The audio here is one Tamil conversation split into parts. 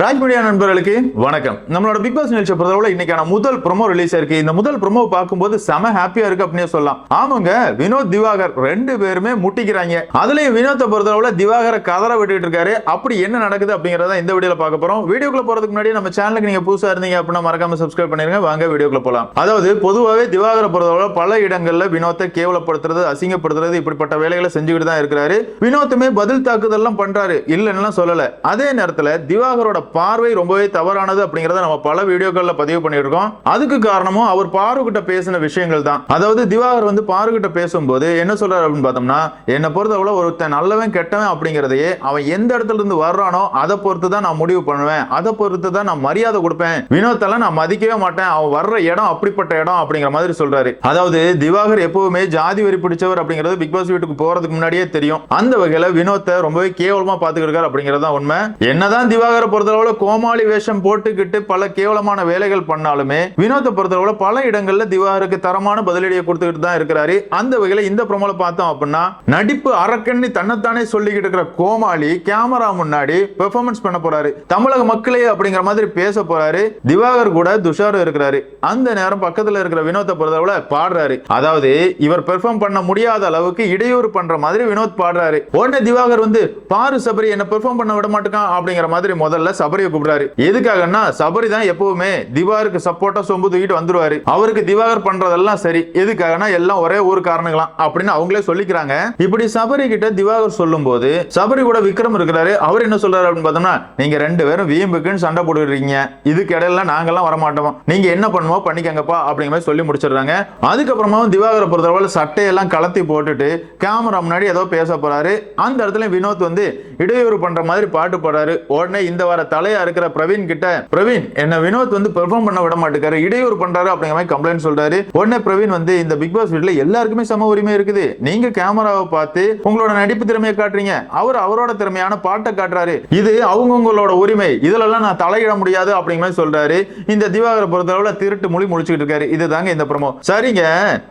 ராஜ் மீடியா நண்பர்களுக்கு வணக்கம். நம்மளோட பிக் பாஸ் நிகழ்ச்சியை பொறுத்தவரை இன்னைக்கான முதல் ப்ரோமோ ரிலீஸ் ஆயிருக்கு. இந்த முதல் ப்ரோமோ பார்க்கும்போது செம ஹாப்பியா இருக்கு அப்படின்னு சொல்லலாம். ஆமாங்க, வினோத் திவாகர் ரெண்டு பேருமே முட்டிக்கிறாங்க. அதுலயும் வினோத்தை பொறுத்தவரை திவாகரை கதற விட்டுட்டு இருக்காரு. அப்படி என்ன நடக்குது அப்படிங்கறத இந்த வீடியோல பார்க்க போறோம். வீடியோக்குள்ள போறதுக்கு முன்னாடி நம்ம சேனலுக்கு நீங்க புதுசா இருந்தீங்க அப்படின்னா மறக்காம சப்ஸ்கிரைப் பண்ணிருங்க. வாங்க வீடியோக்குள்ள போலாம். அதாவது பொதுவாகவே திவாகரை பொறுத்தவரை பல இடங்கள்ல வினோத்தை கேவலப்படுத்துறது, அசிங்கப்படுத்துறது இப்படிப்பட்ட வேலைகளை செஞ்சுக்கிட்டு தான் இருக்கிறாரு. வினோத்துமே பதில் தாக்குதல்லாம் பண்றாரு, இல்லைன்னு சொல்லல. அதே நேரத்துல திவாகரோட பார்வை ரொம்பவே தவறானது அப்படிங்கறத நம்ம பல வீடியோக்கள்ல பதிவு பண்ணிருக்கோம். அதுக்கு காரணமும் அவர் பாருகிட்ட பேசின விஷயங்கள் தான். அதாவது திவாகர் வந்து பாருகிட்ட பேசும்போது என்ன சொல்றாரு அப்படின்னு பார்த்தோம்னா, என்னை பொறுத்தவரை ஒருத்தன் நல்லவன் கெட்டவன் அப்படிங்கறதையே அவன் எந்த இடத்துல இருந்து வர்றானோ அதை பொறுத்து தான் நான் முடிவு பண்ணுவேன், அதை பொறுத்து தான் நான் மரியாதை கொடுப்பேன், வினோத்தெல்லாம் நான் மதிக்கவே மாட்டேன், அவன் வர்ற இடம் அப்படிப்பட்ட இடம் அப்படிங்கிற மாதிரி சொல்றாரு. அதாவது திவாகர் எப்பவுமே ஜாதி வரி பிடிச்சவர் அப்படிங்கிறது பிக் பாஸ் வீட்டுக்கு போறதுக்கு முன்னாடியே தெரியும். அந்த வகையில வினோத்தை ரொம்பவே கேவலமா பாத்துக்கிட்டு அப்படிங்கறது தான் உண்மை. என்னதான் திவாகரை பொறுத்தவரை கோமாளி வேஷம் போட்டுக்கிட்டு பல கேவலமான வேலைகள் பண்ணாலுமே வினோத்தை பொறுத்தவரை பல இடங்கள்ல திவாகருக்கு தரமான பதிலடியை கொடுத்துக்கிட்டு தான் இருக்கிறாரு. அந்த வகையில இந்த ப்ரோமோல பார்த்தோம் அப்படின்னா, நடிப்பு அரக்கண்ணி தன்னைத்தானே சொல்லிக்கிட்டு இருக்கிற கோமாளி கேமரா முன்னாடி பெர்ஃபார்மன்ஸ் பண்ண போறாரு, தமிழக மக்களே அப்படிங்கிற மாதிரி பேச போறாரு. திவாகர் கூட துஷார் இருக்கிறாரு. அந்த நேரம் பக்கத்துல இருக்கிற வினோத்தை பொறுத்தவரை பாடுறாரு. அதாவது இவர் பெர்ஃபார்ம் பண்ண முடியாத அளவுக்கு இடையூறு பண்ற மாதிரி வினோத் பாடுறாரு. உடனே திவாகர் வந்து பாரு சபரி என்ன பெர்ஃபார்ம் பண்ண விட மாட்டேன் அப்படிங்கிற மாதிரி முதல்ல சபரியை கூப்பிடுறாரு. எதுக்காகன்னா சபரி தான் எப்பவுமே திவாகருக்கு சப்போர்ட்டா சொம்பு தூக்கிட்டு வந்துருவாரு. அவருக்கு திவாகர் பண்றதெல்லாம் சரி, எதுக்காகனா எல்லாம் ஒரே ஒரு காரணங்களாம் அப்படின்னு அவங்களே சொல்லிக்கிறாங்க. இப்படி சபரி கிட்ட திவாகர் சொல்லும் போது சபரி கூட விக்ரம் இருக்கிறாரு. அவர் என்ன சொல்றாரு அப்படின்னு பார்த்தோம்னா, நீங்க ரெண்டு பேரும் வீம்புக்குன்னு சண்டை போட்டுருக்கீங்க, இதுக்கு இடையில நாங்கெல்லாம் வரமாட்டோம், நீங்க என்ன பண்ணுமோ பண்ணிக்கங்கப்பா அப்படிங்கிற மாதிரி சொல்லி முடிச்சிடுறாங்க. அதுக்கப்புறமா திவாகரை பொறுத்தவரை சட்டையெல்லாம் கலத்தி போட்டுட்டு கேமரா முன்னாடி ஏதோ பேச போறாரு. அந்த இடத்துல வினோத் வந்து இடையூறு பண்ற மாதிரி பாட்டு போறாரு. உடனே இந்த வார தலையா இருக்கிற பிரவீன் கிட்ட, பிரவீன் என்ன வினோத் வந்து பெர்ஃபார்ம் பண்ண விட மாட்டேங்காரு, இடையூறு பண்றாரு அப்படிங்கிற மாதிரி கம்ப்ளைண்ட் சொல்றாரு. உடனே பிரவீன் வந்து இந்த பிக் பாஸ் வீட்ல எல்லாருக்குமே சம உரிமை இருக்குது, நீங்க கேமராவை பார்த்து உங்களோட நடிப்பு திறமையை காட்டுறீங்க, அவர் அவரோட திறமையான பாட்டை காட்டுறாரு, இது அவங்கவுங்களோட உரிமை, இதுலலாம் நான் தலையிட முடியாது அப்படிங்கிற மாதிரி சொல்றாரு. இந்த திவாகரை பொறுத்தளவுல திருட்டு மொழி முடிச்சுக்கிட்டு இருக்காரு. இதுதாங்க இந்த ப்ரோமோ. சரிங்க,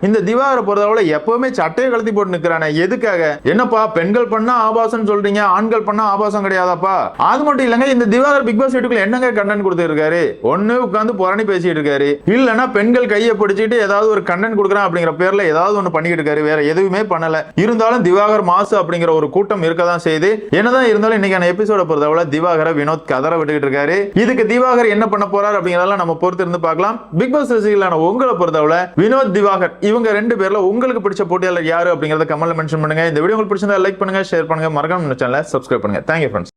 இந்த திவாகரை பொறுத்தளவுல எப்பவுமே சட்டையை கலத்தி போட்டு நிக்கிறானே, எதுக்காக? என்னப்பா பெண்கள் பண்ணா ஆபாசம் சொல்றீங்க, ஆண்கள் பண்ணா ஆபாசம் கிடையாதாப்பா? அது மட்டும் இல்லங்க, இந்த திவாகர் பிக் பாஸ் வீட்டுக்குள்ள என்னங்க கண்டென்ட் கொடுத்துருக்காரு? ஒண்ணு உட்கார்ந்து புரணி பேசிட்டு இருக்காரு, இல்லனா பெண்கள் கையை பிடிச்சிட்டு ஏதாவது ஒரு கண்டென்ட் கொடுக்குறான் அப்படிங்கிற பேர்ல ஏதாவது ஒண்ணு பண்ணிட்டு இருக்காரு. வேற எதுவுமே பண்ணல. இருந்தாலும் திவாகர் மாசு அப்படிங்கிற ஒரு கூட்டம் இருக்கதான் செய்து. என்னதான் இருந்தாலும் இன்னைக்கான எபிசோட பொறுத்தவரை திவாகரை வினோத் கதற விட்டுக்கிட்டு இருக்காரு. இதுக்கு திவாகர் என்ன பண்ண போறாரு அப்படிங்கறதெல்லாம் நம்ம பொறுத்து இருந்து பார்க்கலாம். பிக் பாஸ் ரசிகர்களான உங்களை பொறுத்தவரை வினோத் திவாகர் இவங்க ரெண்டு பேர்ல உங்களுக்கு பிடிச்ச போட்டியாளர் யாரு அப்படிங்கறத கமெண்ட்ல மென்ஷன் பண்ணுங்க. இந்த வீடியோ உங்களுக்கு பிடிச்சிருந்தா லைக் பண்ணுங்க, ஷேர் பண்ணுங்க, மறக்காம நம்ம சேனலை சப்ஸ்கிரைப் பண்ணுங்க. Thank you friends.